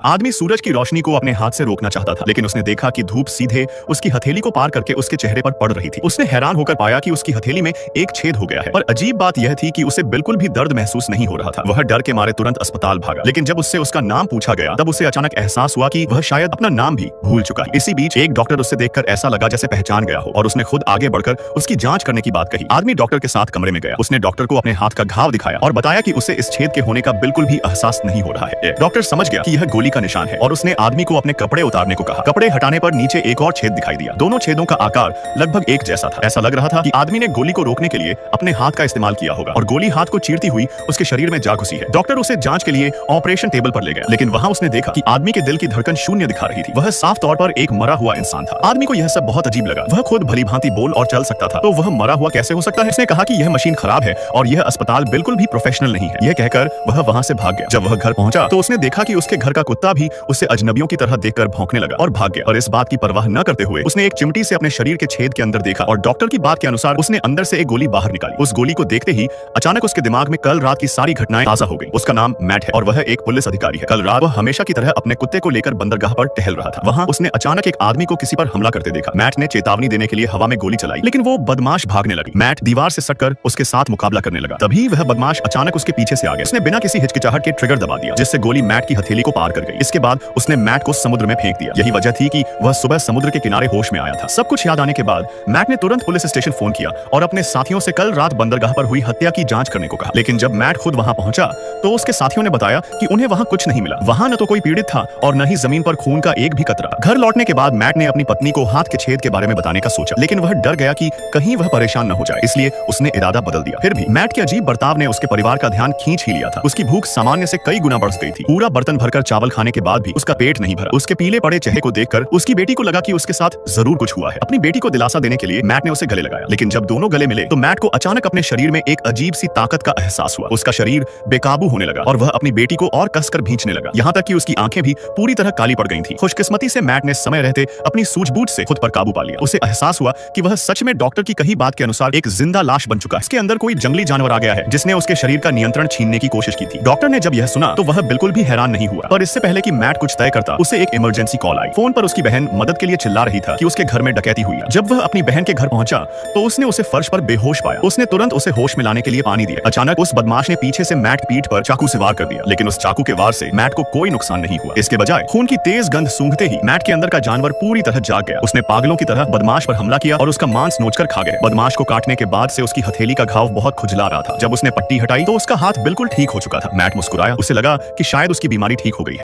आदमी सूरज की रोशनी को अपने हाथ से रोकना चाहता था, लेकिन उसने देखा कि धूप सीधे उसकी हथेली को पार करके उसके चेहरे पर पड़ रही थी। उसने हैरान होकर पाया कि उसकी हथेली में एक छेद हो गया है। पर अजीब बात यह थी कि उसे बिल्कुल भी दर्द महसूस नहीं हो रहा था। वह डर के मारे तुरंत अस्पताल भागा, लेकिन जब उससे उसका नाम पूछा गया तब उसे अचानक एहसास हुआ कि वह शायद अपना नाम भी भूल चुका है। इसी बीच एक डॉक्टर उससे देखकर ऐसा लगा जैसे पहचान गया हो और उसने खुद आगे बढ़कर उसकी जांच करने की बात कही। आदमी डॉक्टर के साथ कमरे में गया। उसने डॉक्टर को अपने हाथ का घाव दिखाया और बताया कि उसे इस छेद के होने का बिल्कुल भी एहसास नहीं हो रहा है। डॉक्टर समझ गया कि यह गोली का निशान है और उसने आदमी को अपने कपड़े उतारने को कहा। कपड़े हटाने पर नीचे एक और छेद दिखाई दिया। दोनों छेदों का आकार लगभग एक जैसा था। ऐसा लग रहा था कि आदमी ने गोली को रोकने के लिए अपने हाथ का इस्तेमाल किया होगा और गोली हाथ को चीरती हुई उसके शरीर में जा घुसी है। डॉक्टर उसे जांच के लिए ऑपरेशन टेबल पर ले गया, लेकिन वहां उसने देखा कि आदमी के दिल की धड़कन शून्य दिखा रही थी। वह साफ तौर पर एक मरा हुआ इंसान था। आदमी को यह सब बहुत अजीब लगा। वह खुद भली भांति बोल और चल सकता था, तो वह मरा हुआ कैसे हो सकता है? उसने कहा कि यह मशीन खराब है और यह अस्पताल बिल्कुल भी प्रोफेशनल नहीं है। यह कहकर वह वहां से भाग गया। जब वह घर पहुंचा तो उसने देखा कि उसके घर का कुत्ता भी उसे अजनबियों की तरह देखकर भौंकने लगा और भाग गया। और इस बात की परवाह न करते हुए उसने एक चिमटी से अपने शरीर के छेद के अंदर देखा और डॉक्टर की बात के अनुसार उसने अंदर से एक गोली बाहर निकाली। उस गोली को देखते ही अचानक उसके दिमाग में कल रात की सारी घटनाएं ताजा हो गई। उसका नाम मैट है और वह एक पुलिस अधिकारी है। कल रात वह हमेशा की तरह अपने कुत्ते को लेकर बंदरगाह पर टहल रहा था। वहां उसने अचानक एक आदमी को किसी पर हमला करते देखा। मैट ने चेतावनी देने के लिए हवा में गोली चलाई, लेकिन वो बदमाश भागने लगी। मैट दीवार से सटकर उसके साथ मुकाबला करने लगा। तभी वह बदमाश अचानक उसके पीछे से आ गया। उसने बिना किसी हिचकिचाहट के ट्रिगर दबा दिया, जिससे गोली मैट की हथेली को पार कर गई। इसके बाद उसने मैट को समुद्र में फेंक दिया। यही वजह थी कि वह सुबह समुद्र के किनारे होश में आया था। सब कुछ याद आने के बाद मैट ने तुरंत पुलिस स्टेशन फोन किया और अपने साथियों से कल रात बंदरगाह पर हुई हत्या की जांच करने को कहा। लेकिन जब मैट खुद वहां पहुंचा तो उसके साथियों ने बताया कि उन्हें वहां कुछ नहीं मिला। वहां न तो कोई पीड़ित था और न ही जमीन पर खून का एक भी कतरा। घर लौटने के बाद मैट ने अपनी पत्नी को हाथ के छेद के बारे में बताने का सोचा, लेकिन वह डर गया कि कहीं वह परेशान न हो जाए, इसलिए उसने इरादा बदल दिया। फिर भी मैट के अजीब बर्ताव ने उसके परिवार का ध्यान खींच ही लिया था। उसकी भूख सामान्य से कई गुना बढ़ गई थी। पूरा बर्तन भरकर चावल खाने के बाद भी उसका पेट नहीं भरा। उसके पीले पड़े चेहरे को देखकर उसकी बेटी को लगा कि उसके साथ जरूर कुछ हुआ है। अपनी बेटी को दिलासा देने के लिए मैट ने उसे गले लगाया, लेकिन जब दोनों गले मिले तो मैट को अचानक अपने शरीर में एक अजीब सी ताकत का एहसास हुआ। उसका शरीर बेकाबू होने लगा और वह अपनी बेटी को और कसकर खींचने लगा, यहाँ तक कि उसकी आंखें भी पूरी तरह काली पड़ गई थी। खुशकिस्मती से मैट ने समय रहते अपनी सूझबूझ से खुद पर काबू पा लिया। उसे एहसास हुआ कि वह सच में डॉक्टर की कही बात के अनुसार एक जिंदा लाश बन चुका है। इसके अंदर कोई जंगली जानवर आ गया है जिसने उसके शरीर का नियंत्रण छीनने की कोशिश की थी। डॉक्टर ने जब यह सुना तो वह बिल्कुल भी हैरान नहीं हुआ, पर इससे पहले कि मैट कुछ तय करता उसे एक इमरजेंसी कॉल आई। फोन पर उसकी बहन मदद के लिए चिल्ला रही था कि उसके घर में डकैती हुई है। जब वह अपनी बहन के घर पहुंचा तो उसने उसे फर्श पर बेहोश पाया। उसने तुरंत उसे होश में लाने के लिए पानी दिया। अचानक उस बदमाश ने पीछे से मैट पीठ पर चाकू से वार कर दिया, लेकिन उस चाकू के वार से मैट को कोई नुकसान नहीं हुआ। इसके बजाय खून की तेज गंध सूंघते ही मैट के अंदर का जानवर पूरी तरह जाग गया। उसने पागलों की तरह बदमाश पर हमला किया और उसका मांस नोचकर खा गया। बदमाश को काटने के बाद से उसकी हथेली का घाव बहुत खुजला रहा था। जब उसने पट्टी हटाई तो उसका हाथ बिल्कुल ठीक हो चुका था। मैट मुस्कुराया। उसे लगा कि शायद उसकी बीमारी ठीक हो गई है।